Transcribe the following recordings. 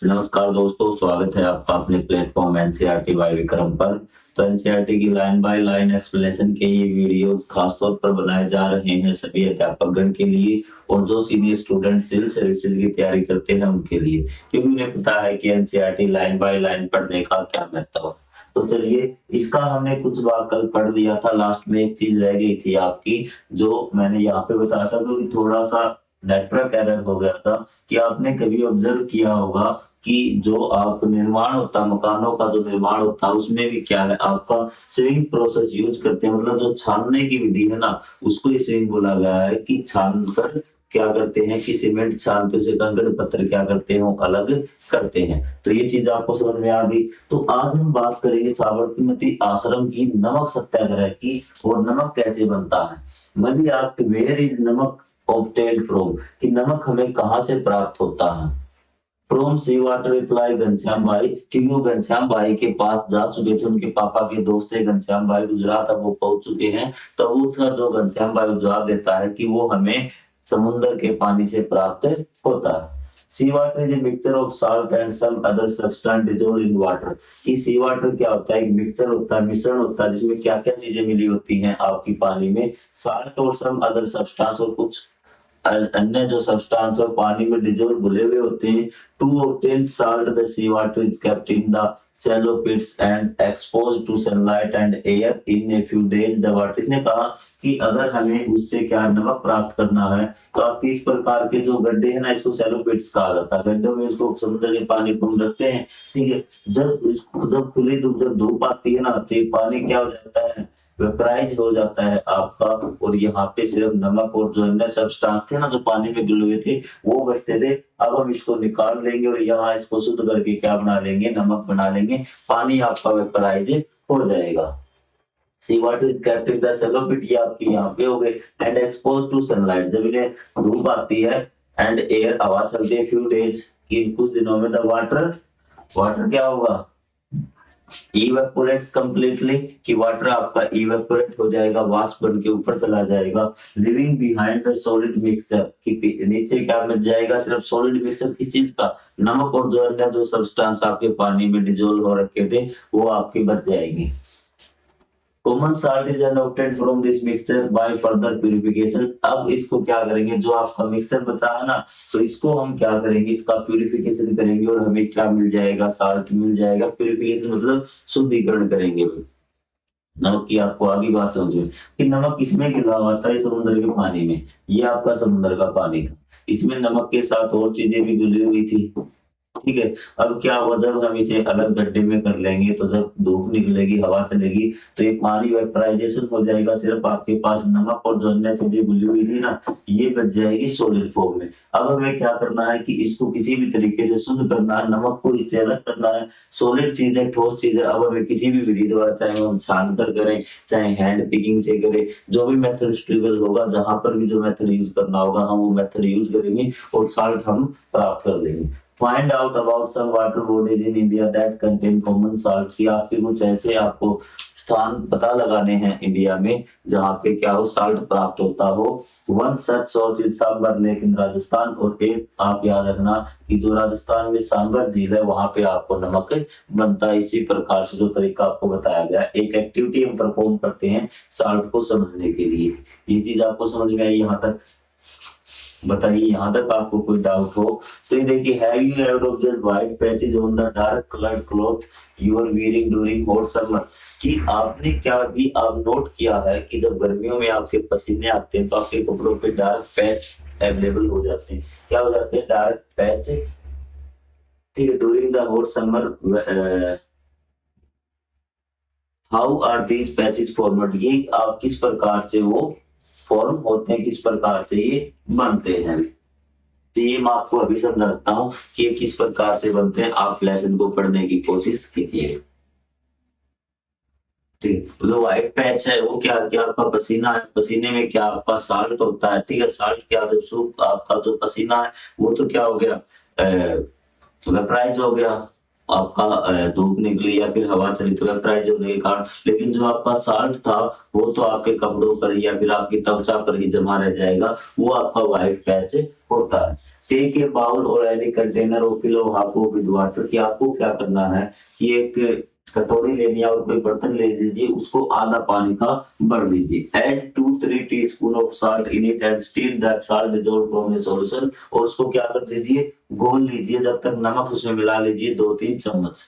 नमस्कार दोस्तों, स्वागत है आपका अपने प्लेटफॉर्म एनसीईआरटी बाय विक्रम पर। तो एनसीईआरटी की लाइन बाय लाइन एक्सप्लेनेशन के ये वीडियोस खासतौर पर बनाए जा रहे हैं सभी अध्यापकगण के लिए और जो सीनियर स्टूडेंट सिविल सर्विसेज की तैयारी करते हैं उनके लिए, क्योंकि उन्हें पता है कि एनसीईआरटी लाइन बाय लाइन पढ़ने का क्या महत्व है। तो चलिए, इसका हमने कुछ बार कल पढ़ लिया था। लास्ट में एक चीज रह गई थी आपकी, जो मैंने यहाँ पे बताया था, क्योंकि थोड़ा सा नेटवर्क एरर हो गया था। कि आपने कभी ऑब्जर्व किया होगा कि जो आप निर्माण होता है, मकानों का जो निर्माण होता है, उसमें भी क्या है, आपका स्विंग प्रोसेस यूज करते हैं। मतलब जो छानने की विधि है ना, उसको ही स्विंग बोला गया है कि छान कर क्या करते हैं कि सीमेंट छानते उसे कंकड़ पत्थर क्या करते हैं, वो अलग करते हैं। तो ये चीज आपको समझ में आ गई। तो आज हम बात करेंगे साबरमती आश्रम की नमक सत्याग्रह की और नमक कैसे बनता है। Mani asked where is namak obtained from, कि नमक हमें कहाँ से प्राप्त होता है। From sea water reply Ghanshyam bhai, क्योंकि वो घनश्याम भाई के पास जा चुके थे, उनके पापा के दोस्त थे घनश्याम भाई, गुजरात अब वो पहुंच चुके हैं। तो उसका जो घनश्याम भाई जवाब देता है कि वो हमें समुद्र के पानी से प्राप्त होता है। Sea water is a mixture of salt and some other substance dissolved in water, कि सी वाटर क्या होता है, एक मिक्सचर होता है, मिश्रण होता है, जिसमें क्या क्या चीजें मिली होती हैं आपकी पानी में, साल्ट और सम अदर सब्सटेंस, और कुछ अन्य जो सब्सटेंस और पानी में डिजोल्व घुले हुए होते हैं। To obtain salt the sea water is kept in the shallow pits and exposed to sunlight and air in a few days the water. इसने कहा कि अगर हमें उससे क्या नमक प्राप्त करना है, तो आप इस प्रकार के जो गड्ढे हैं ना, इसको शैलो पिट्स कहा जाता है। गड्ढों में इसको समुद्र के पानी को हम रखते हैं, ठीक है। जब खुली धूप, जब धूप आती है ना, तो ये पानी क्या हो जाता है, वेपराइज हो जाता है आपका। और यहाँ पे सिर्फ नमक और जो अन्य सब्सटेंस थे ना, जो पानी में घुले हुए थे, वो बचते थे। अब हम इसको निकाल लेंगे और यहाँ इसको शुद्ध करके क्या बना लेंगे, नमक बना लेंगे। पानी आपका वेपराइज हो जाएगा। Sea water is kept in the shallow pit, ये आपके यहाँ पे हो गए। एंड एक्सपोज टू सनलाइट, जब इन्हें धूप आती है, एंड एयर हवा चलती है, फ्यू डेज की कुछ दिनों में, द वाटर वाटर क्या होगा, इवेपोरेट्स कंप्लीटली, कि वाटर आपका इवेपोरेट हो जाएगा, वाष्प बन के ऊपर चला जाएगा। Living behind the solid mixture, कि नीचे क्या बच जाएगा, सिर्फ सॉलिड मिक्सचर, किस चीज का, नमक और जो अन्य जो सब्सटेंस आपके पानी में डिजोल्व हो रखे थे, वो आपके बच जाएंगे। Common salt is obtained from this mixture by further purification. अब इसको क्या करेंगे, जो आपका मिक्सचर बचा है ना, तो इसको हम क्या करेंगे, इसका प्यूरिफिकेशन करेंगे और हमें क्या मिल जाएगा, साल्ट मिल जाएगा। प्यूरिफिकेशन मतलब शुद्धिकरण करेंगे। नमक की आपको आगे बात समझ में, कि नमक किसमें गिरा हुआ था, इस समुद्र के पानी में। ये आपका समुद्र का पानी था, इसमें नमक के साथ और चीजें भी घुली हुई थी, ठीक है। अब क्या होगा, जब हम इसे अलग गड्ढे में कर लेंगे, तो जब धूप निकलेगी, हवा चलेगी, तो ये पानी वेपराइजेशन हो जाएगा। सिर्फ आपके पास नमक और जो अन्य चीजें घुली हुई थी ना, ये बच जाएगी सॉलिड फॉर्म में। अब हमें क्या करना है कि इसको किसी भी तरीके से शुद्ध करना है, नमक को इससे अलग करना है। सॉलिड चीज है, ठोस चीज है। अब हमें किसी भी विधि द्वारा, चाहे हम छान कर करें, चाहे हैंड पिकिंग से करें, जो भी मेथड सुटेबल होगा, जहां पर भी जो मेथड यूज करना होगा, हम वो मेथड यूज करेंगे और साल्ट हम प्राप्त कर लेंगे। Find out about some water bodies in India that contain common salt, की आपके कुछ ऐसे आपको स्थान पता लगाने हैं इंडिया में जहां पे क्या हो, साल्ट प्राप्त होता हो। One such source is Sambhar lake in Rajasthan, और एक आप याद रखना कि जो राजस्थान में सांबर झील है, वहां पे आपको नमक बनता है। इसी प्रकार से जो तरीका आपको बताया गया, एक एक्टिविटी हम परफॉर्म करते हैं साल्ट को समझने के लिए। ये चीज आपको समझ में आई यहाँ तक? बताइए यहाँ तक आपको कोई डाउट हो तो। ये देखिए, have you ever observed white patches on the dark coloured cloth you are wearing during hot summer, कि आपने क्या भी आप नोट किया है कि जब गर्मियों में आपके पसीने आते हैं, तो आपके कपड़ों पे डार्क पैच अवेलेबल हो जाते हैं। क्या हो जाते हैं, डार्क पैच, ठीक है, during the hot summer. How are these patches formed, ये आप किस प्रकार से वो फॉर्म होते हैं, किस प्रकार से ये बनते हैं। तो ये मैं आपको अभी समझाता हूँ कि ये किस प्रकार से बनते हैं। आप लेसन को पढ़ने की कोशिश कीजिए। ठीक, तो जो व्हाइट पैच है वो क्या, क्या आपका पसीना है, पसीने में क्या आपका साल्ट होता है, ठीक है। साल्ट क्या, जब सूख आपका जो पसीना है, वो तो क्या हो गया, वेपराइज हो गया। आपका धूप निकली या फिर हवा चली तो वेपराइज होने के कारण। लेकिन जो आपका साल्ट था, वो तो आपके कपड़ों पर या फिर आपकी त्वचा पर ही जमा रह जाएगा, वो आपका व्हाइट पैच होता है। Take a bowl or any container और fill half of with water, कि आपको क्या करना है कि एक कटोरी लेनी है और कोई बर्तन ले लीजिए, उसको आधा पानी का भर लीजिए। Add 2-3 teaspoon of salt in it and stir that salt dissolve from the solution, और उसको क्या कर दीजिए, घोल लीजिए जब तक नमक उसमें मिला लीजिए 2-3 चम्मच।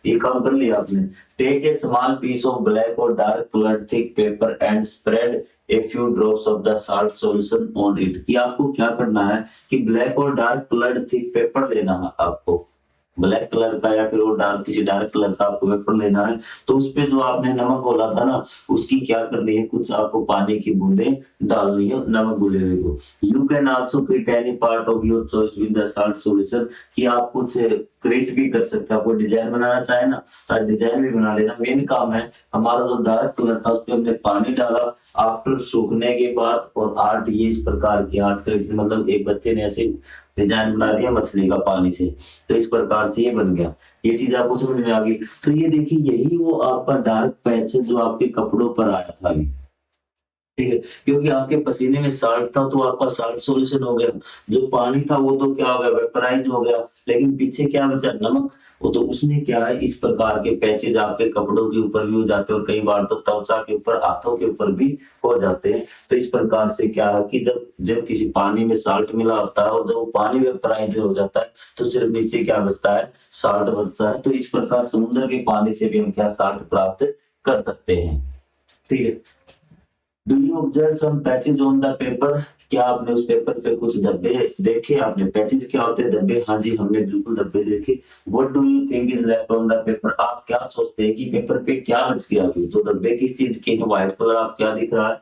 ये काम कर लिया आपने। Take a small piece of black और dark coloured thick paper and spread a few drops of the salt solution on it, कि आपको क्या करना है कि ब्लैक और डार्क कलर्ड थिक पेपर लेना है आपको, ब्लैक कलर का या फिर वो डार्क किसी डार्क कलर का आपको पेपर लेना है। तो उस पे जो आपने नमक घोला था ना, उसकी क्या करनी है, कुछ आपको पानी की बूंदे डालनी है नमक घुले हुए को। You can also create any part of your choice with the salt solution, कि आप कुछ क्रिएट भी कर सकते हैं। आपको डिजाइन बनाना चाहे ना तो डिजाइन भी बना लेना। मेन काम है हमारा जो डार्क कलर था उस पे हमने पानी डाला आफ्टर सूखने के बाद, और आर्ट ये इस प्रकार की आर्ट, मतलब एक बच्चे ने ऐसे डिजाइन बना दिया मछली का पानी से, तो इस प्रकार से ये बन गया। ये चीज आपको समझ में आ गई। तो ये देखिए यही वो आपका डार्क पैच है जो आपके कपड़ों पर आया था अभी, ठीक है, क्योंकि आपके पसीने में साल्ट था तो आपका साल्ट सॉल्यूशन हो गया। जो पानी था वो तो क्या हो गया, वेपराइज हो गया, लेकिन पीछे क्या बचा, नमक। वो तो उसने क्या है, इस प्रकार के पैचेज आपके कपड़ों के ऊपर भी हो जाते हैं और कई बार तो त्वचा के ऊपर, हाथों के ऊपर भी हो जाते हैं। तो इस प्रकार से क्या है कि जब जब किसी पानी में साल्ट मिला होता है और जब वो पानी वेपराइज हो जाता है तो सिर्फ नीचे क्या बचता है, साल्ट बचता है। तो इस प्रकार समुद्र के पानी से भी हम क्या साल्ट प्राप्त कर सकते हैं, ठीक है। Do you observe some patches on the paper, क्या आपने उस पेपर पे कुछ धब्बे देखे? आपने पैचेज क्या होते हैं, धब्बे? हाँ जी, हमने बिल्कुल धब्बे देखे। What do you think is left on the paper, आप क्या सोचते हैं कि पेपर पे क्या बच गया अभी? तो धब्बे किस चीज के हैं? व्हाइट कलर आप क्या दिख रहा है?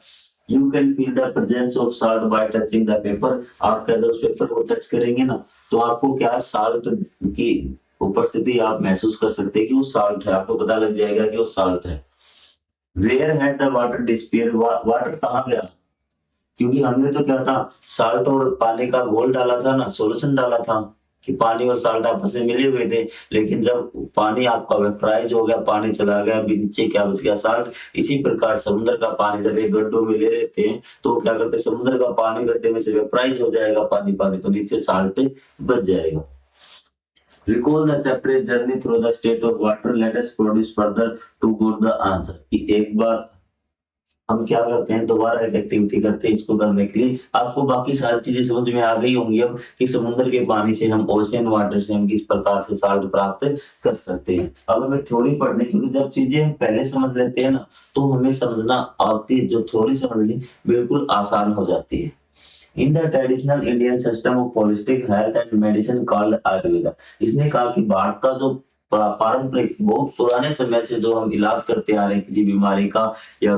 You can feel the presence of salt bye touching the paper, आप क्या जब उस पेपर को टच करेंगे ना तो आपको क्या साल्ट की उपस्थिति आप महसूस कर सकते हैं कि वो साल्ट है, आपको पता लग जाएगा कि वो साल्ट है। Where had the water disappear, water कहाँ गया? क्योंकि हमने तो क्या था, साल्ट और पानी का घोल डाला था ना, सॉल्यूशन डाला था कि पानी और साल्ट आपस में मिले हुए थे। लेकिन जब पानी आपका वेपराइज हो गया, पानी चला गया, नीचे क्या बच गया, साल्ट। इसी प्रकार समुद्र का पानी जब एक गड्ढों में ले लेते हैं तो वो क्या करते हैं, समुद्र का पानी गड्ढे में से वेपराइज हो जाएगा, पानी पानी तो नीचे साल्ट बच जाएगा। Recall the separate journey through the state of water. Let us produce further to go the answer. कि एक बार हम क्या करते हैं, दोबारा एक एक्टिविटी करते हैं इसको करने के लिए। आपको बाकी सारी चीजें समझ में आ गई होंगी अब कि समुद्र के पानी से हम, ओशियन वाटर से हम किस प्रकार से साल्ट प्राप्त कर सकते हैं। अब हमें थ्योरी पढ़ने, क्योंकि जब चीजें हम पहले समझ लेते हैं ना तो हमें समझना, आपकी जो थ्योरी समझनी बिल्कुल आसान हो जाती है। In the traditional Indian system of holistic health and medicine called Ayurveda, इसने कहा कि भारत का जो पारंपरिक बहुत पुराने समय से जो हम इलाज करते आ रहे हैं किसी बीमारी का, या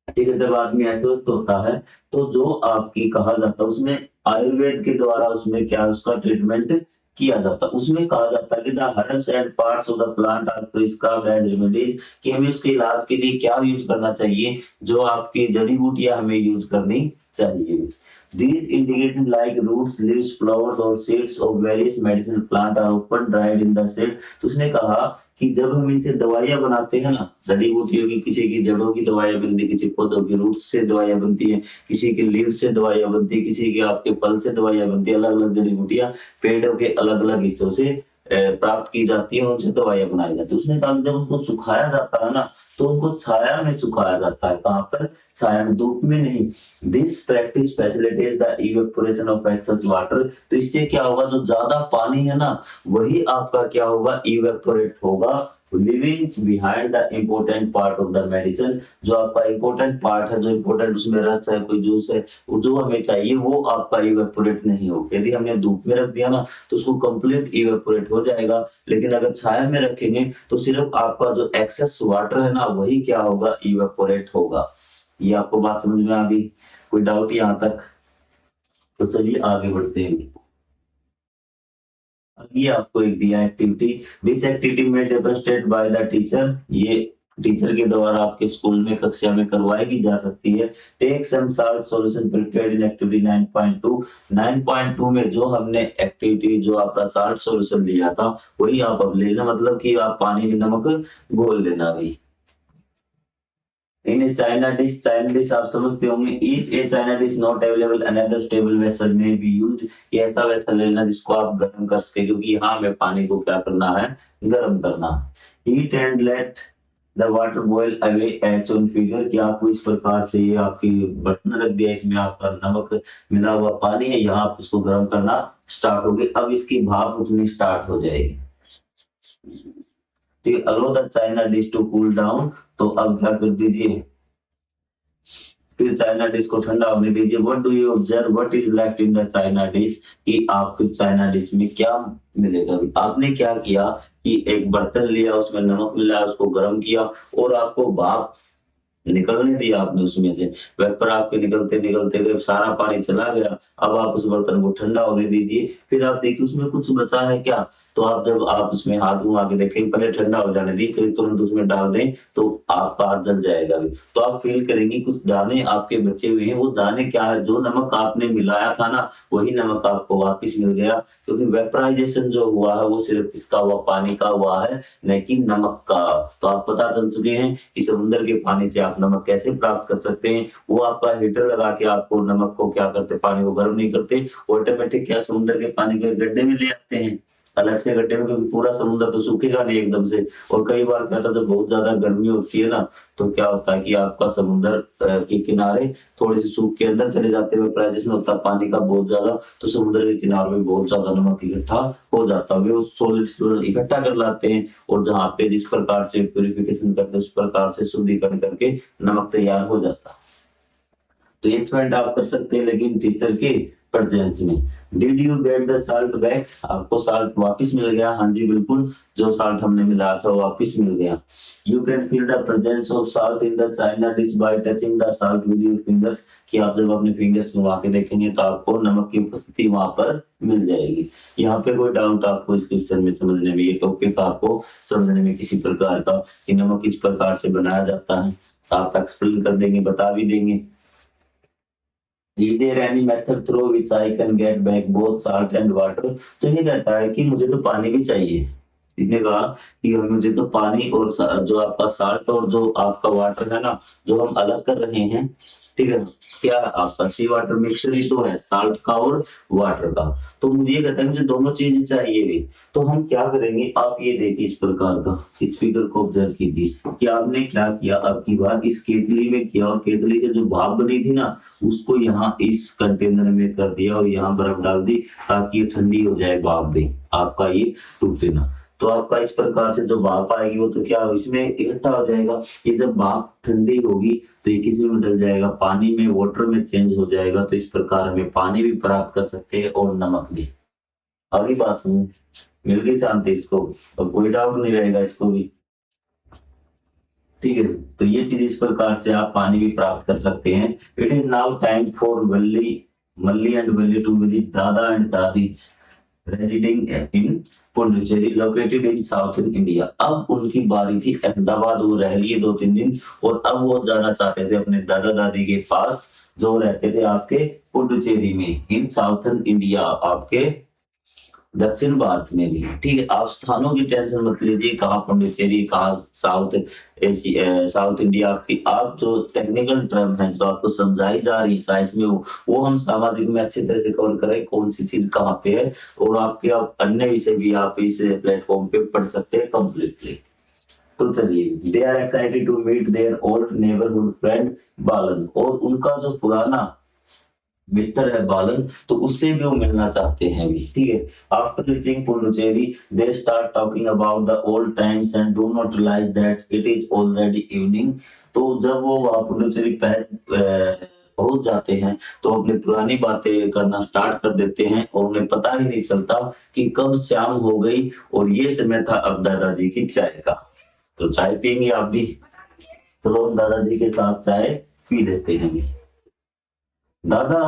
ठीक है, जब आदमी अस्वस्थ होता है तो जो आपकी कहा जाता है उसमें आयुर्वेद के द्वारा उसमें क्या उसका ट्रीटमेंट किया जाता है। उसमें कहा जाता है कि the herbs and parts of the plant are prescribed as remedies, कि हमें उसके इलाज के लिए क्या यूज करना चाहिए, जो आपकी जड़ी बूटियां हमें यूज करनी चाहिए। These ingredients like roots, leaves, flowers or seeds of various medicinal plant are often dried in the shade। तो उसने कहा कि जब हम इनसे दवाइयां बनाते हैं ना, जड़ी बूटियों की, किसी की जड़ों की दवाइयां बनती है, किसी पौधों की रूट्स से दवाइयां बनती है, किसी की लीव से दवाइयां बनती है, किसी के आपके फल से दवाइयां बनती है। अलग अलग जड़ी बूटियां पेड़ों के अलग अलग हिस्सों से प्राप्त की जाती है, उनसे दवाइयां बनाई जाती है। उसने कहा जब उनको सुखाया जाता है ना तो उनको छाया में सुखाया जाता है। कहाँ पर? छाया में, धूप में नहीं। This practice facilitates the evaporation of excess water, तो इससे क्या होगा, जो ज्यादा पानी है ना वही आपका क्या होगा, इवेपोरेट होगा, living behind the important part of the medicine. जो आपका इम्पोर्टेंट पार्ट है, जो इम्पोर्टेंट उसमें रस है, कोई जूस है, जो हमें चाहिए वो आपका इवेपोरेट नहीं हो। यदि हमने धूप में रख दिया ना तो उसको कंप्लीट इवेपोरेट हो जाएगा, लेकिन अगर छाया में रखेंगे तो सिर्फ आपका जो एक्सेस वाटर है ना वही क्या होगा, इवेपोरेट होगा। ये आपको बात समझ में आ गई? कोई डाउट यहाँ तक? तो चलिए आगे बढ़ते हैं। अब ये आपको एक दिया एक्टिविटी, दिस एक्टिविटी में डेमोंस्ट्रेट बाय द टीचर, ये टीचर के द्वारा आपके स्कूल में कक्षा में करवाई भी जा सकती है। Take some salt solution prepared in activity 9.2। 9.2 में जो हमने एक्टिविटी जो आपका सॉल्ट सॉल्यूशन लिया था वही आप अब लेना, मतलब कि आप पानी में नमक घोल लेना भी। इन ए चाइना डिश आप समझते होंगे, if A China dish not available another stable vessel में बी यूज्ड, ये ऐसा वेसल लेना जिसको आप गर्म कर सके, क्योंकि यहाँ हमें पानी को क्या करना है, गर्म करना है। Heat and let the water boil away as on figure, कि आपको इस प्रकार से ये आपकी बर्तन रख दिया, इसमें आपका नमक मिला हुआ पानी है, यहाँ आप उसको गर्म करना स्टार्ट हो गई, अब इसकी भाप उठनी स्टार्ट हो जाएगी। ठीक, allow the china dish to cool down, तो अब क्या कर दीजिए, फिर चाइना डिश को ठंडा होने दीजिए। What do you observe what is left in the china dish, कि आप फिर चाइना डिश में क्या मिलेगा। आपने क्या किया कि एक बर्तन लिया, उसमें नमक मिलाया, उसको गर्म किया और आपको भाप निकलने दिया आपने उसमें से, वेपर आपके निकलते निकलते गए, सारा पानी चला गया। अब आप उस बर्तन को ठंडा होने दीजिए, फिर आप देखिए उसमें कुछ बचा है क्या, तो आप जब आप उसमें हाथ घुमा के देखें, पहले ठंडा हो जाने दी, फिर तुरंत उसमें डाल दें तो आपका हाथ जल जाएगा भी। तो आप फील करेंगे कुछ दाने आपके बचे हुए हैं, वो दाने क्या है, जो नमक आपने मिलाया था ना, वही नमक आपको वापस मिल गया, क्योंकि वेपराइजेशन जो हुआ है वो सिर्फ किसका हुआ, पानी का हुआ है, लेकिन नमक का। तो आप पता चल चुके हैं कि समुद्र के पानी से आप नमक कैसे प्राप्त कर सकते हैं। वो आपका हीटर लगा के आपको नमक को क्या करते, पानी को गर्म नहीं करते, ऑटोमेटिक क्या समुद्र के पानी को गड्ढे में ले आते हैं, अलग से गड्ढे में, क्योंकि पूरा समुद्र तो सूखेगा नहीं एकदम से। और कई बार क्या होता है, जब बहुत ज्यादा गर्मी होती है ना, तो क्या होता है कि आपका समुद्र के किनारे थोड़े से सूख के अंदर चले जाते हैं, वेपराइजेशन होता है पानी का बहुत ज्यादा, तो समुद्र के किनारे में बहुत ज्यादा नमक इकट्ठा हो जाता है, वे उस सॉलिड इकट्ठा कर लाते हैं, और जहाँ पे जिस प्रकार से प्यूरिफिकेशन करते हैं उस प्रकार से शुद्धिकरण करके नमक तैयार हो जाता है। तो एक्सपेरिमेंट आप कर सकते हैं, लेकिन टीचर के प्रेजेंस में। Did you get the salt back, आपको साल्ट वापस मिल गया, हाँ जी बिल्कुल, जो साल्ट हमने मिलाया था वो वापस मिल गया। You can feel the presence of salt in the china dish bye touching the salt with your fingers, कि आप जब अपने फिंगर्स घुमा के देखेंगे तो आपको नमक की उपस्थिति वहां पर मिल जाएगी। यहाँ पे कोई डाउट आपको इस क्वेश्चन में समझने में, ये टॉपिक आपको समझने में किसी प्रकार का, कि नमक किस प्रकार से बनाया जाता है, आप एक्सप्लेन कर देंगे, बता भी देंगे। Is there any method through which I can get back both salt and water? तो ये कहता है कि मुझे तो पानी भी चाहिए। इसने कहा कि मुझे तो पानी और जो आपका साल्ट और जो आपका वाटर है ना, जो हम अलग कर रहे हैं, ठीक है, क्या आपका सी वाटर मिक्सचर ही तो है, साल्ट का और वाटर का। तो मुझे ये कहता है मुझे दोनों चीजें चाहिए भी। तो हम क्या करेंगे, आप ये देखिए इस प्रकार का, इस फिगर को ऑब्जर्व कीजिए कि आपने क्या किया, आपकी बात इस केतली में किया, और केतली से जो भाप बनी थी ना, उसको यहाँ इस कंटेनर में कर दिया और यहाँ बर्फ डाल दी, ताकि ये ठंडी हो जाए भाप भी, आपका ये टूटे ना। तो आपका इस प्रकार से जो भाप आएगी वो तो क्या इसमें इकट्ठा हो जाएगा। ये जब भाप ठंडी होगी तो ये किस में बदल जाएगा, पानी में, वाटर में चेंज हो जाएगा। तो इस प्रकार हमें पानी भी प्राप्त कर सकते हैं और नमक भी। अगली बात सुनो, मिल गई शांति इसको, अब कोई डाउट नहीं रहेगा इसको भी, ठीक है। तो ये चीज इस प्रकार से आप पानी भी प्राप्त कर सकते हैं। It is now time for Malli and Valli to visit दादा एंड दादीज residing in Puducherry located in southern India. अब उनकी बारी थी, अहमदाबाद वो रह लिए 2-3 दिन, और अब वो जाना चाहते थे अपने दादा दादी के पास, जो रहते थे आपके पुडुचेरी में, इन साउथर्न इंडिया, आपके दक्षिण भारत में भी। ठीक है, आप स्थानों की टेंशन मत लीजिए, कहाँ पुडुचेरी, कहाँ साउथ एशिया, साउथ इंडिया की, आप जो टेक्निकल टर्म है जो आपको समझाई जा रही है साइंस में, वो हम सामाजिक में अच्छी तरह से कवर करें, कौन सी चीज कहाँ पे है, और आपके आप अन्य विषय भी आप इस प्लेटफॉर्म पे पढ़ सकते हैं कंप्लीटली। तो चलिए, they are excited to meet their old neighbourhood friend Balan, और उनका जो पुराना मित्र है बालन, तो उससे भी वो मिलना चाहते हैं भी। ठीक है, after reaching Puducherry they start talking about the old times and do not realize that it is already evening. तो जब वो वहां पुडुचेरी पहुंच जाते हैं तो अपनी पुरानी बातें करना स्टार्ट कर देते हैं, और उन्हें पता ही नहीं चलता कि कब शाम हो गई, और ये समय था अब दादाजी की चाय का। तो चाय पियेंगे आप भी, चलो हम दादाजी के साथ चाय पी लेते हैं। दादा,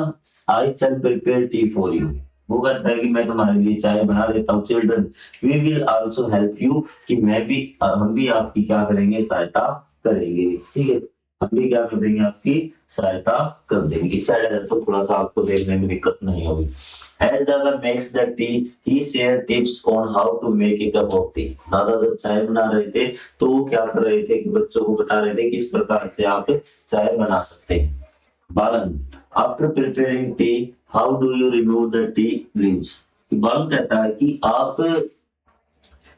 आई शैल प्रिपेयर टी फॉर यू, वो कहता है कि मैं तुम्हारे लिए चाय बना देता हूँ। Children, we will also help you, कि मैं भी, हम भी आपकी क्या करेंगे, सहायता करेंगे। ठीक है, हम भी क्या कर देंगे, आपकी सहायता कर देंगे। इस साइड तो थोड़ा सा आपको देखने में दिक्कत नहीं होगी। As दादा makes the tea, he share tips on how to make a cup of tea. दादा जब चाय बना रहे थे तो वो क्या कर रहे थे कि बच्चों को बता रहे थे किस प्रकार से आप चाय बना सकते हैं। Balan, after preparing tea how do you remove the tea leaves. Balan कहता है कि आप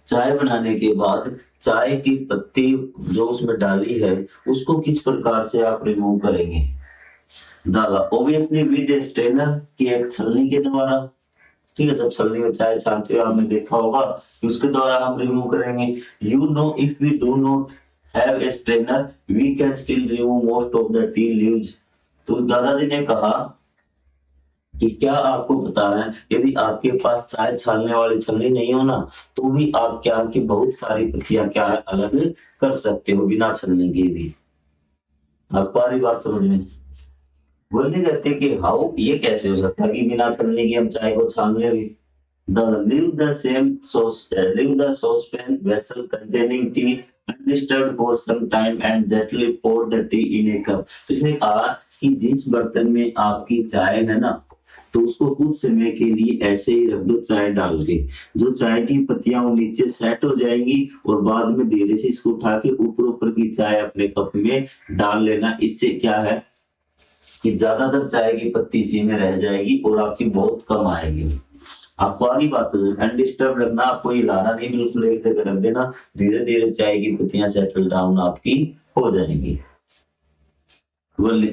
चाय बनाने के बाद चाय की पत्ती जो उसमें डाली है उसको किस प्रकार से आप रिमूव करेंगे। दादा, ऑब्वियसली विद ए स्ट्रेनर, की एक छलनी के द्वारा। ठीक है, जब छलनी में चाय छानते हो आपने देखा होगा कि उसके द्वारा हम रिमूव करेंगे। You know if we do not have a strainer we can still remove most of the tea leaves. तो दादाजी ने कहा कि क्या आपको पता है यदि आपके पास चाय छानने वाली छलनी नहीं हो ना तो भी आप क्या की बहुत सारी पत्तियां क्या है अलग कर सकते हो बिना छलनी के भी। आपको आ रही बात समझ में। बोलने कहते कि हाउ, ये कैसे हो सकता है कि बिना छलनी के हम चाय को छान ले भी। The leave the same sauce, leave the saucepan vessel containing tea undisturbed for some time and gently pour the tea in a cup। तो इसने कहा कि जिस बर्तन में आपकी चाय है ना तो उसको कुछ समय के लिए ऐसे ही रख दो चाय डाल के, जो चाय की पत्तियां वो नीचे सेट हो जाएंगी और बाद में धीरे से इसको उठा के ऊपर ऊपर की चाय अपने कप में डाल लेना। इससे क्या है कि ज्यादातर चाय की पत्ती इसी में रह जाएगी और आपकी बहुत कम आएगी। आपको आगे बात समझ, अनडिस्टर्ब रखना, आपको हिलाना नहीं, बिल्कुल एक जगह रख देना, धीरे धीरे चाय की पत्तियां सेटल डाउन आपकी हो जाएंगी।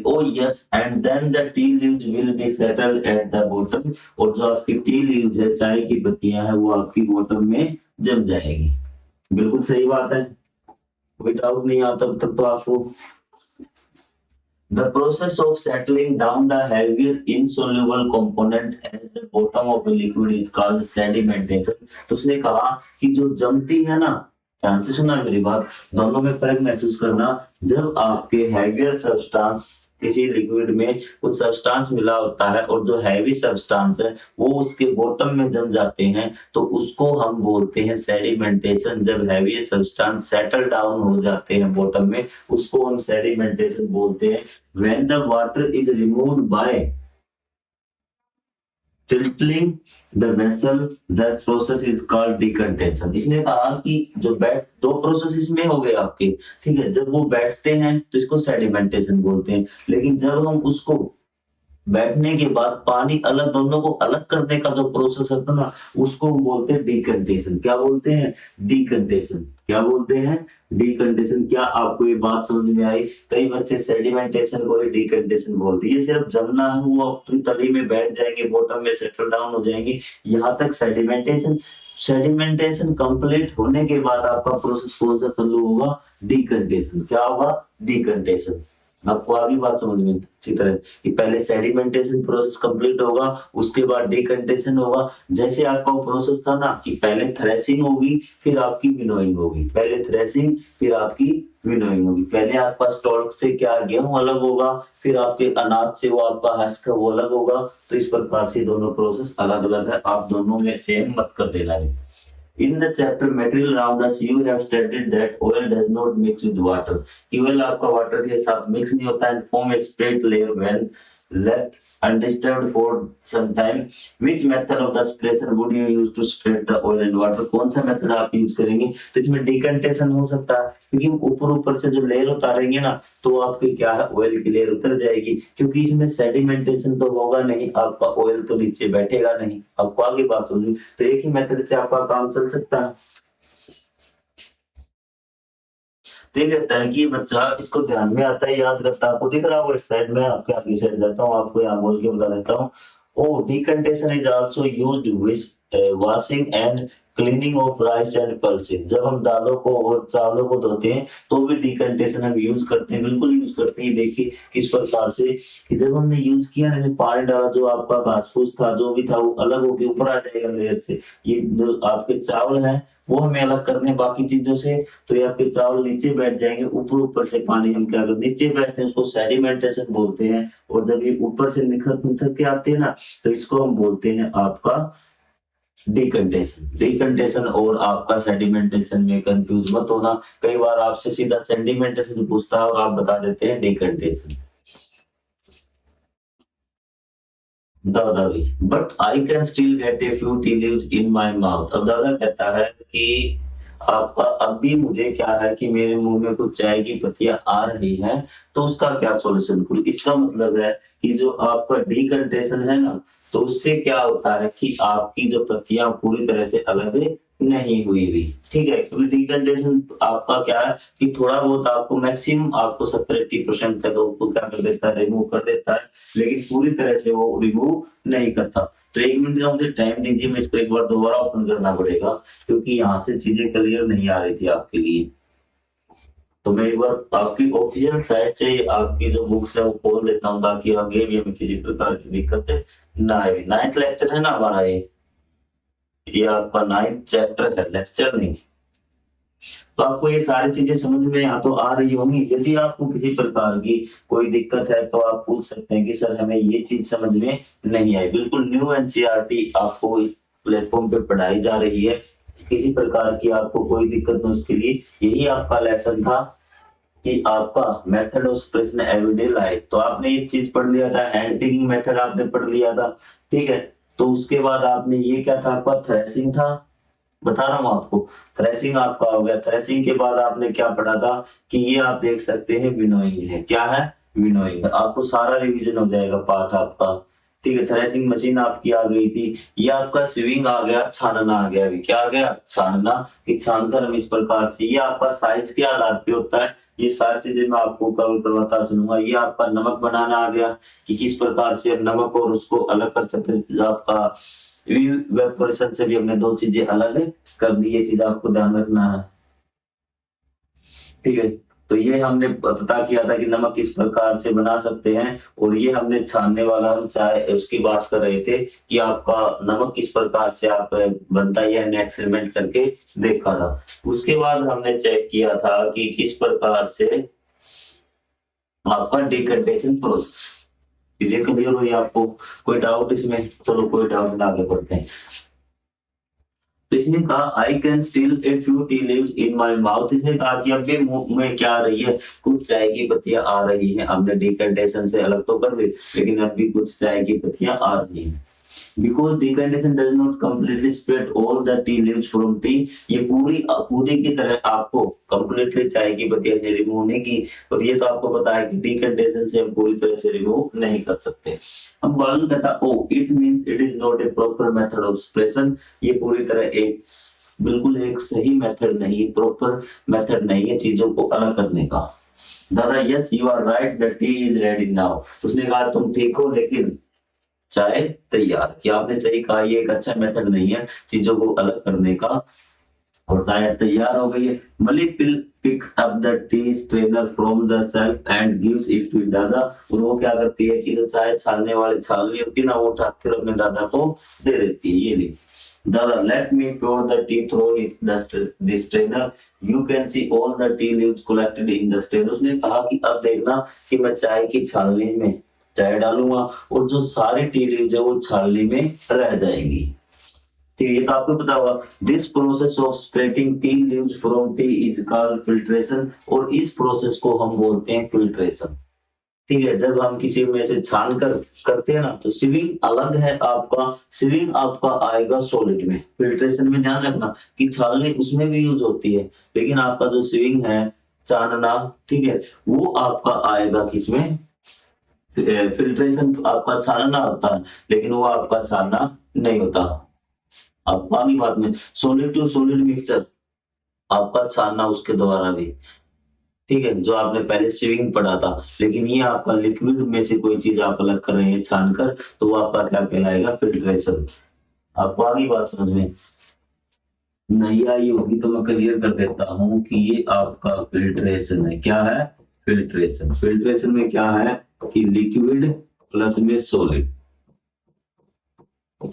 Oh yes, and then the tea leaves will be settled at the bottom। और जो आपकी टी लीव्स है चाय की पत्तियां है वो आपकी बॉटम में जम जाएगी। बिल्कुल सही बात है, कोई डाउट नहीं आता अब तक तो आपको। The process of settling down the heavier insoluble component at the bottom of the liquid is called sedimentation। तो उसने कहा कि जो जमती है ना, ध्यान से सुनना मेरी बात, दोनों में फर्क महसूस करना। जब आपके हैवियर सब्सटेंस किसी लिक्विड में कुछ सब्सटेंस मिला होता है और जो हैवी सब्सटेंस है वो उसके बॉटम में जम जाते हैं तो उसको हम बोलते हैं सेडिमेंटेशन। जब हैवी सब्सटेंस सेटल डाउन हो जाते हैं बॉटम में उसको हम सेडिमेंटेशन बोलते हैं। When the water is removed by tilting the vessel, that process is called decondension। इसने कहा कि जो बैठ दो प्रोसेस इसमें हो गए आपके, ठीक है, जब वो बैठते हैं तो इसको सेडिमेंटेशन बोलते हैं, लेकिन जब हम उसको बैठने के बाद पानी अलग, दोनों को अलग करने का जो प्रोसेस होता है ना उसको हम बोलते हैं डिकंडेंसेशन। क्या बोलते हैं, डिकंडेंसेशन। क्या बोलते हैं, डिकंडेंसेशन। क्या आपको ये बात समझ में आई। कई बच्चे सेडिमेंटेशन को ही डिकंडेंसेशन बोलते हैं। ये सिर्फ जमना है, वो अपनी तली में बैठ जाएंगे, बॉटम में सेटल डाउन हो जाएंगे, यहाँ तक सेडिमेंटेशन। सेडिमेंटेशन कंप्लीट होने के बाद आपका प्रोसेस कौन सा चालू होगा, डिकंडेंसेशन। क्या होगा, डिकंडेंसेशन। आपको आगे बात समझ में अच्छी तरह कि पहले सेडिमेंटेशन प्रोसेस कंप्लीट होगा उसके बाद डिकंडेंसेशन होगा। जैसे आपका प्रोसेस था ना कि पहले थ्रेशिंग होगी फिर आपकी विनोइंग होगी, पहले थ्रेशिंग फिर आपकी विनोइंग होगी। पहले आपका स्टॉक से क्या गेहूं अलग होगा, फिर आपके अनाज से वो आपका हस्क वो अलग होगा। तो इस प्रकार से दोनों प्रोसेस अलग अलग है, आप दोनों में सेम मत कर देना है। In the chapter material around us, you have stated that oil does not mix with water। oil आपका वाटर के साथ मिक्स नहीं होता है, form a straight layer when left undisturbed for some time। Which method of the separation would you use to separate the oil and water? कौन सा method आप use करेंगे। तो इसमें डिकंडेंसेशन हो सकता है क्योंकि ऊपर ऊपर से जब लेयर उतारेंगे ना तो आपकी क्या है ऑयल की लेयर उतर जाएगी, क्योंकि इसमें सेडिमेंटेशन तो होगा नहीं, आपका ऑयल तो नीचे बैठेगा नहीं। आपको आगे बात समझी, तो एक ही मेथड से आपका काम चल सकता है। तो ये कहता है कि बच्चा इसको ध्यान में आता है, याद करता है। आपको दिख रहा होगा इस साइड में, आपके आगे साइड जाता हूँ, आपको यहाँ बोल के बता देता हूँ। ओ decantation is also used with washing and cleaning of rice and pulses. जब हम दालों को और चावलों को धोते हैं तो भी डिकंडेंसेशन हम यूज करते हैं, बिल्कुल यूज करते हैं। देखिए किस प्रकार से कि जब हमने यूज किया ना, पानी डाला, जो आपका घास फूस था जो भी था वो अलग होकर ऊपर आ जाएगा लेयर से। ये जो आपके चावल है वो हमें अलग करने बाकी चीजों से, तो ये आपके चावल नीचे बैठ जाएंगे, ऊपर ऊपर से पानी हम क्या करते नीचे बैठते हैं, उसको सेडिमेंटेशन बोलते हैं। और जब ये ऊपर से निकल के आते हैं ना तो इसको हम बोलते हैं आपका डिकंटेशन और आपका सेडिमेंटेशन में कंफ्यूज मत होना। कई बार आपसे सीधा सेडिमेंटेशन पूछता है और आप बता देते हैं डिकंटेशन। दादा भी, but I can still get a few tea leaves in my mouth. अब दादा कहता है कि आपका अब भी मुझे क्या है कि मेरे मुंह में कुछ चाय की पत्तियां आ रही हैं, तो उसका क्या सॉल्यूशन करूं। इसका मतलब है कि जो आपका डिकंटेशन है ना, तो उससे क्या होता है कि आपकी जो पत्तियां पूरी तरह से अलग नहीं हुई हुई, ठीक है। क्योंकि डिकंटेशन आपका क्या है कि थोड़ा बहुत आपको मैक्सिमम आपको 70-80% तक वो क्या कर देता है, रिमूव कर देता है, लेकिन पूरी तरह से वो रिमूव नहीं करता। तो 1 मिनट का मुझे टाइम दीजिए, मैं इसको एक बार दोबारा ओपन करना पड़ेगा क्योंकि यहाँ से चीजें क्लियर नहीं आ रही थी आपके लिए। तो मैं एक बार आपकी ऑफिशियल साइट से आपकी जो बुक्स है वो खोल देता हूँ ताकि आगे भी हमें किसी प्रकार की दिक्कत ना आए। 9th लेक्चर है ना हमारा ये आपका 9th चैप्टर है, लेक्चर नहीं। तो आपको ये सारी चीजें समझ में या तो आ रही होंगी। यदि आपको किसी प्रकार की कोई दिक्कत है तो आप पूछ सकते हैं कि सर हमें ये चीज समझ में नहीं आई। बिल्कुल न्यू एनसीईआरटी आपको इस प्लेटफॉर्म पे पढ़ाई जा रही है। किसी प्रकार की आपको कोई दिक्कत हो उसके लिए यही आपका लेसन था कि आपका method of expression everyday life. तो आपने ये चीज पढ़ लिया था, हैंड पिकिंग मेथड आपने पढ़ लिया था, ठीक है। तो उसके बाद आपने ये क्या था, आपका थ्रेसिंग था, बता रहा हूँ आपको। थ्रेसिंग आपका हो गया। थ्रेसिंग के बाद आपने क्या पढ़ा था कि ये आप देख सकते हैं विनोइंग है। क्या है, विनोइंग। आपको सारा रिवीजन हो जाएगा पार्ट आपका, ठीक है। थ्रेसिंग मशीन आपकी आ गई थी। ये आपका स्विंग आ गया, छानना आ गया। अभी क्या आ गया, छानना। कि छानकर हम इस प्रकार से, ये आपका साइज के आधार पे होता है। ये सारी चीजें मैं आपको कवर करवाता चलूंगा। ये आपका नमक बनाना आ गया कि किस प्रकार से हम नमक और उसको अलग कर सकते हैं। आपका इवेपोरेशन से भी हमने दो चीजें अलग कर दी, ये चीज आपको ध्यान रखना है, ठीक है। तो ये हमने पता किया था कि नमक किस प्रकार से बना सकते हैं। और ये हमने छानने वाला हम चाहे उसकी बात कर रहे थे कि आपका नमक किस प्रकार से आप बनता है, हमने एक्सपेरिमेंट करके देखा था। उसके बाद हमने चेक किया था कि किस प्रकार से आपका डिकंटेशन प्रोसेस। चीजें क्लियर हुई आपको, कोई डाउट इसमें। चलो कोई डाउट ना, आगे बढ़ते हैं। तो इसने कहा I can still a few tea leaves in my mouth. इसने कहा कि अब भी मुंह में क्या आ रही है, कुछ चाय की पत्तियां आ रही हैं। हमने डिकंटेशन से अलग तो कर दी, लेकिन अब भी कुछ चाय की पत्तियां आ रही हैं। Because decantation does not completely spread all the tea leaves from tea, ये पूरी की तरह आपको completely चाय की पत्तियां से रिमूव नहीं की। और ये तो आपको पता है कि डिकंटेशन से हम पूरी तरह से रिमूव नहीं कर सकते। अब बालन कहता oh it means it is not a proper method of expression. ये पूरी तरह एक बिल्कुल एक सही मेथड नहीं, प्रॉपर मेथड नहीं है चीजों को अलग करने का। Dada yes you are right the tea is ready now. उसने कहा तुम ठीक हो, लेकिन चाय तैयार। क्या आपने सही कहा, ये एक अच्छा मेथड नहीं है चीजों को अलग करने का। और चाय तैयार हो गई है। Malik picks up the tea strainer from the shelf and gives it to Dada. और वो क्या करती है कि जो चाय छानने वाली छाननी होती है ना, वो उठाकर अपने दादा को दे देती है। ये लीजिए दादा, let me pour the tea through the strainer. You can see all the tea leaves collected in the strainer. उसने कहा कि अब देखना कि मैं चाय की छाननी में चाय डालूंगा और जो सारी टी लीव्स है वो छाननी में रह जाएंगी। ठीक है, ये तो आपको पता होगा। This process of splitting tea leaves from T is called filtration. और इस प्रोसेस को हम बोलते हैं फिल्ट्रेशन, ठीक है। जब हम किसी में से छान कर करते हैं ना, तो सिविंग अलग है आपका। सिविंग आपका आएगा सॉलिड में। फिल्ट्रेशन में ध्यान रखना कि छाननी उसमें भी यूज होती है, लेकिन आपका जो सिविंग है, छानना, ठीक है, वो आपका आएगा किसमें, फिल्ट्रेशन आपका छानना होता है, लेकिन वो आपका छानना नहीं होता। अब बाकी बात में सॉलिड टू सॉलिड मिक्सचर आपका छानना उसके द्वारा भी, ठीक है, जो आपने पहले स्विंग पढ़ा था। लेकिन ये आपका लिक्विड में से कोई चीज आप अलग कर रहे हैं छानकर, तो वो आपका क्या कहलाएगा, फिल्ट्रेशन। आपको आगे बात समझ में नहीं आई होगी तो मैं क्लियर कर देता हूं कि ये आपका फिल्ट्रेशन है। क्या है, फिल्ट्रेशन। फिल्ट्रेशन में क्या है कि लिक्विड प्लस में सॉलिड,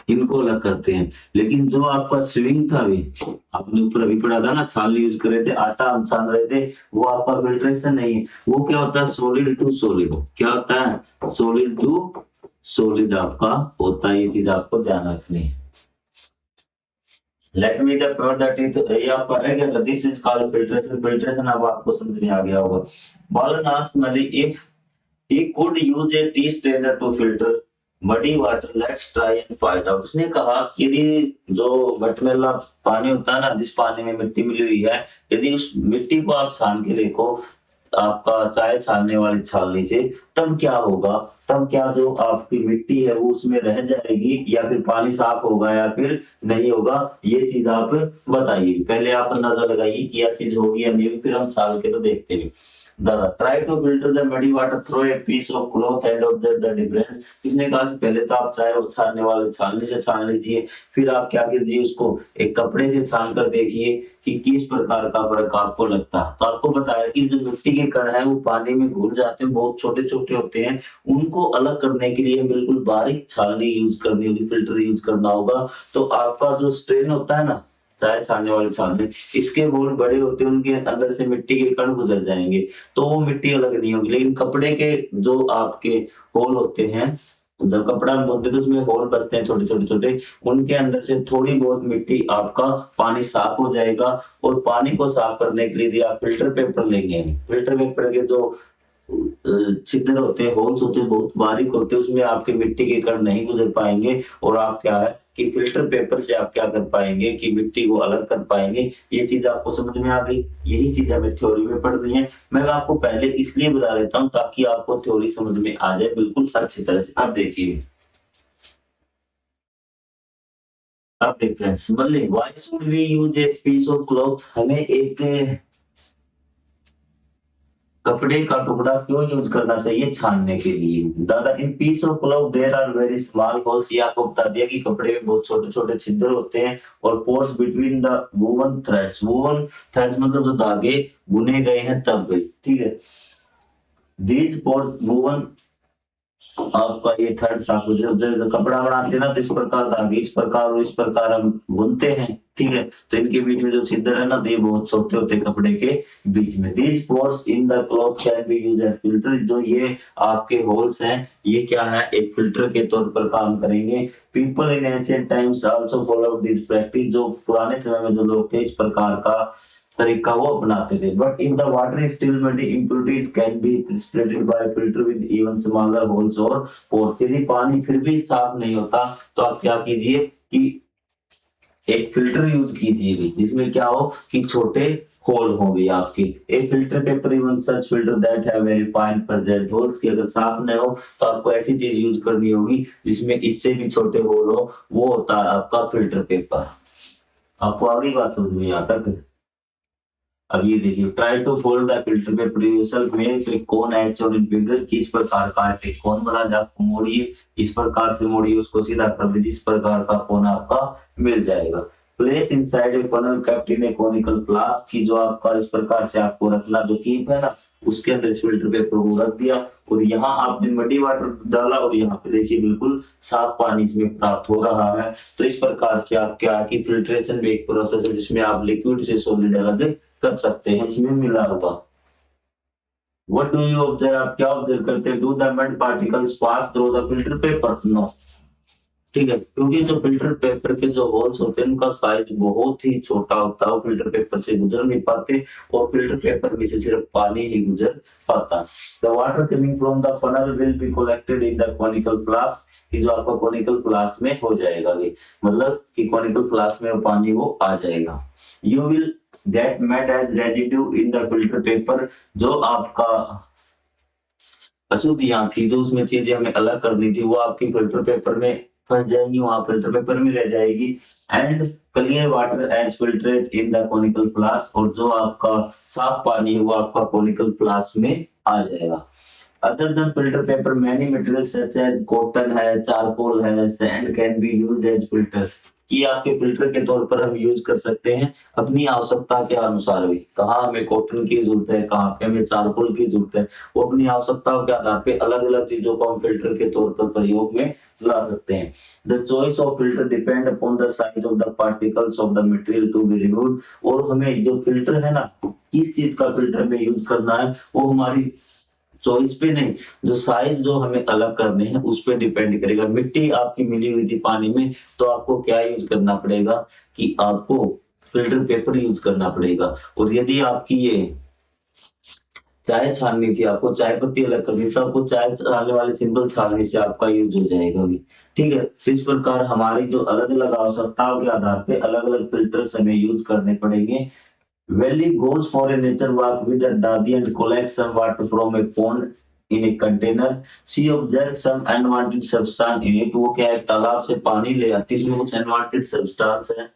इनको अलग करते हैं। लेकिन जो आपका स्विंग था, अभी आपने ऊपर अभी पढ़ा था ना, छाल यूज कर रहे थे, आटा हम छान रहे थे, वो आपका फिल्ट्रेशन नहीं है। वो क्या होता है, सॉलिड टू सॉलिड। क्या होता है, सॉलिड टू सॉलिड आपका होता है। ये चीज आपको ध्यान रखनी है। Let me the pure that is ये आप पढ़ेंगे, this is called filtration. Filtration अब आपको समझ में आ गया होगा। बालन आस्क्ड मली if he could use a tea strainer to filter muddy water, let's try and find out। उसने कहा कि यदि जो मटमैला पानी होता है ना, जिस पानी में मिट्टी मिली हुई है, यदि उस मिट्टी को आप छान के देखो, आपका चाय छानने वाली छालनी से, तब क्या होगा? तब क्या जो आपकी मिट्टी है वो उसमें रह जाएगी, या फिर पानी साफ होगा, या फिर नहीं होगा? ये चीज आप बताइए। पहले आप अंदाजा लगाइए कि यह चीज होगी या नहीं, फिर हम छान के तो देखते हैं। try to filter the muddy water through a piece of cloth and observe the difference। इसने कहा कि पहले तो आप चाय छानने वाले छानने से छान लीजिए, फिर आप क्या कीजिए, उसको एक कपड़े से छान कर देखिए कि किस प्रकार का फर्क आपको लगता है। तो आपको बताया कि जो मिट्टी के कण है वो पानी में घुल जाते हैं, बहुत छोटे छोटे होते हैं। उनको अलग करने के लिए बिल्कुल बारीक छालनी यूज करनी होगी, फिल्टर यूज करना होगा। तो आपका जो स्ट्रेन होता है ना, चाय छानने वाले छानने, इसके होल बड़े होते हैं, उनके अंदर से मिट्टी के कण गुजर जाएंगे, तो वो मिट्टी अलग नहीं होगी। लेकिन कपड़े के जो आपके होल होते हैं, जब कपड़ा हम धोते हैं तो उसमें होल बचते हैं छोटे छोटे छोटे, उनके अंदर से थोड़ी बहुत मिट्टी, आपका पानी साफ हो जाएगा। और पानी को साफ करने के लिए यदि आप फिल्टर पेपर लेंगे, फिल्टर पेपर के जो छिद्र होते हैं, होल्स होते हैं, बहुत बारीक होते हैं, उसमें आपके मिट्टी के कण नहीं गुजर पाएंगे। और आप क्या है कि फिल्टर पेपर से आप क्या कर पाएंगे कि मिट्टी को अलग कर पाएंगे। ये चीज आपको समझ में आ गई? यही चीज हमें थ्योरी में पढ़नी है। मैं आपको पहले इसलिए बता देता हूँ ताकि आपको थ्योरी समझ में आ जाए बिल्कुल अच्छी तरह से। अब देखिए, अब डिफरेंस मतलब why should we use a piece of cloth, हमें एक कपड़े का टुकड़ा क्यों यूज करना चाहिए छानने के लिए? Dada in piece of cloth there are very small holes, ये आपको बता दिया कि कपड़े में बहुत छोटे छोटे छिद्र होते हैं। और pores between the woven threads, woven threads मतलब जो धागे बुने गए हैं तब भी, ठीक है। दीज पोर्स वूवन, आपका ये थर्ड साफ, जब कपड़ा बनाते हैं ना, तो इस प्रकार धागे इस प्रकार और इस प्रकार हम बुनते हैं, ठीक है। तो इनके बीच में जो छिद्र है ना, तो ये बहुत छोटे होते हैं कपड़े के बीच में। These pores in the cloth can be used as filter, जो ये आपके होल्स हैं, ये क्या है, एक फिल्टर के तौर पर काम करेंगे। People in ancient times also follow this practice, जो पुराने समय में जो लोग थे इस प्रकार का तरीका वो अपनाते थे। But if the water is still multi, impurities can be splitted by filter with even smaller holes और पोर्स। यदि पानी फिर भी साफ नहीं होता तो आप क्या कीजिए कि एक फिल्टर यूज कीजिए जिसमें क्या हो कि छोटे होल हो भी आपके। एक filter paper even such filter that have very fine present holes, की अगर साफ नहीं हो तो आपको ऐसी चीज यूज करनी होगी जिसमें इससे भी छोटे होल हो, वो होता है आपका फिल्टर पेपर। आपको आगे बात समझ में आता है? अब ये देखिए, try to fold the filter paper yourself में त्रिकोण एच और फिगर किस प्रकार का है, त्रिकोण बना जाए, आपको मोड़िए, इस प्रकार से मोड़िए, उसको सीधा कर दीजिए, इस प्रकार का कोण आपका मिल जाएगा। Place inside a funnel capped in A conical flask, की जो आपका इस प्रकार से आपको रखना, जो कीप है ना, उसके अंदर इस फिल्टर पेपर को रख दिया, और यहाँ आपने मडी वाटर डाला, और यहाँ पे देखिए बिल्कुल साफ पानी इसमें प्राप्त हो रहा है। तो इस प्रकार से आप क्या कि फिल्ट्रेशन भी एक प्रोसेस है जिसमें आप लिक्विड से सॉलिड अलग कर सकते हैं, इसमें मिला होगा। व्हाट डू यू ऑब्जर्व, आप क्या ऑब्जर्व करते हैं? Do the mud particles pass through the filter paper? No, ठीक है, क्योंकि जो फिल्टर पेपर के जो होल्स होते हैं उनका साइज बहुत ही छोटा होता है, वो फिल्टर पेपर से गुजर नहीं पाते, और फिल्टर पेपर में से सिर्फ पानी ही गुजर पाता। The water coming from the funnel will be collected in the conical flask, कि जो आपका कॉनिकल फ्लास्क में हो जाएगा, भी मतलब कि कॉनिकल फ्लास्क में वो पानी वो आ जाएगा। You will get mud as residue in the filter paper, जो आपका अशुद्धियां थी, जो उसमें चीजें हमें अलग करनी थी, वो आपकी फिल्टर पेपर में फंस जाएंगी, वहां फिल्टर पेपर में रह जाएगी। And clear water as filtrate in the conical flask, और जो आपका साफ पानी है वो आपका कॉनिकल फ्लास्क में आ जाएगा। Other than filter paper many materials such as cotton है, चारकोल है, sand can be used as filters, कि आपके फिल्टर के तौर पर हम यूज कर सकते हैं अपनी आवश्यकता के अनुसार भी। कहाँ हमें कॉटन की जरूरत है, कहाँ पे हमें चारकोल की जरूरत है, वो अपनी आवश्यकताओं के आधार पे अलग अलग चीजों को हम फिल्टर के तौर पर प्रयोग में ला सकते हैं। The choice of filter depend upon the size of the particles of the material to be removed, और हमें जो फिल्टर है ना, किस चीज का फिल्टर में यूज करना है, वो हमारी चॉइस पे नहीं, जो साइज जो हमें अलग करने हैं उस पे डिपेंड करेगा। मिट्टी आपकी मिली हुई थी पानी में, तो आपको क्या यूज़ करना पड़ेगा कि आपको फ़िल्टर पेपर यूज़ करना पड़ेगा। और यदि आपकी ये चाय छाननी थी, आपको चाय पत्ती अलग करनी थी, तो आपको चाय छानने वाले सिंपल छाननी से आपका यूज़ हो जाएगा अभी, ठीक है? तो इस प्रकार हमारी जो अलग-अलग आवश्यकताओं के आधार पे अलग-अलग फ़िल्टर्स हमें यूज़ करने पड़ेंगे। Welly goes for a nature walk with her daddy and collects some water from a pond in a container. She observes some unwanted substance in it. वो क्या है, तालाब से पानी ले आती है, उसमें कुछ unwanted substance है।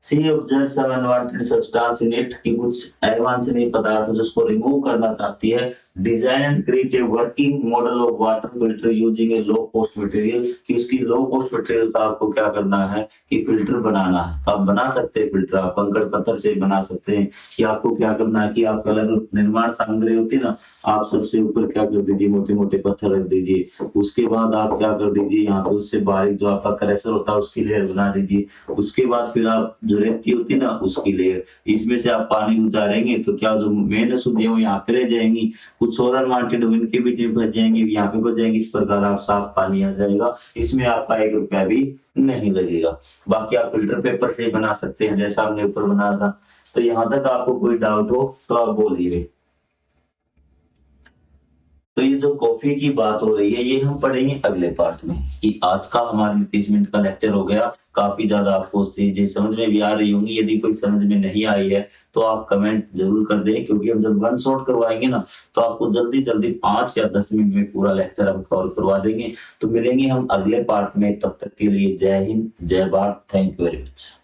She observes some unwanted substance in it कि कुछ अवांछनीय पदार्थ है जिसको रिमूव करना चाहती है। Design and create a working model of water filter using a low cost material कि उसकी लो कॉस्ट मटेरियल का आपको क्या करना है कि फिल्टर बनाना है। तो आप बना सकते हैं फिल्टर, आप कंकड़ पत्थर से बना सकते हैं कि आपको क्या करना है कि आपका अलग निर्माण सामग्री होती है ना, आप सबसे ऊपर क्या कर दीजिए, मोटे-मोटे पत्थर रख दीजिए। उसके बाद आप क्या कर दीजिए, यहाँ पे उससे बारीक जो आपका क्रशर होता है उसकी लेयर बना दीजिए। उसके बाद फिर आप जो रेती होती है ना उसकी लेयर, इसमें से आप पानी उतारेंगे तो क्या जो मेन अशुद्धियाँ वो यहाँ पे रह जाएंगी, कुछ और अनवांटेड इनके बीच में फँस जाएंगे, यहाँ पे फँस जाएंगे। इस प्रकार आप साफ पानी आ जाएगा, इसमें आपका 1 रुपया भी नहीं लगेगा। बाकी आप फ़िल्टर पेपर से बना सकते हैं जैसा हमने ऊपर बनाया था। तो यहाँ तक आपको कोई डाउट हो तो आप बोलिए। तो ये जो कॉफ़ी की बात हो रही है, ये हम पढ़ेंगे अगले पार्ट में कि आज का हमारा 30 मिनट का लेक्चर हो गया। काफ़ी ज़्यादा आपको चीज़ें समझ में भी आ रही होंगी। यदि कोई समझ में नहीं आई है, तो आप कमेंट ज़रूर कर दें क्योंकि हम जब वन शॉट करवाएँगे ना, तो आपको जल्दी-जल्दी 5 या 10 मिनट में पूरा लेक्चर हम कवर करवा देंगे। तो मिलेंगे हम अगले पार्ट में, तब तक के लिए जय हिंद, जय Bharat. Thank you very much.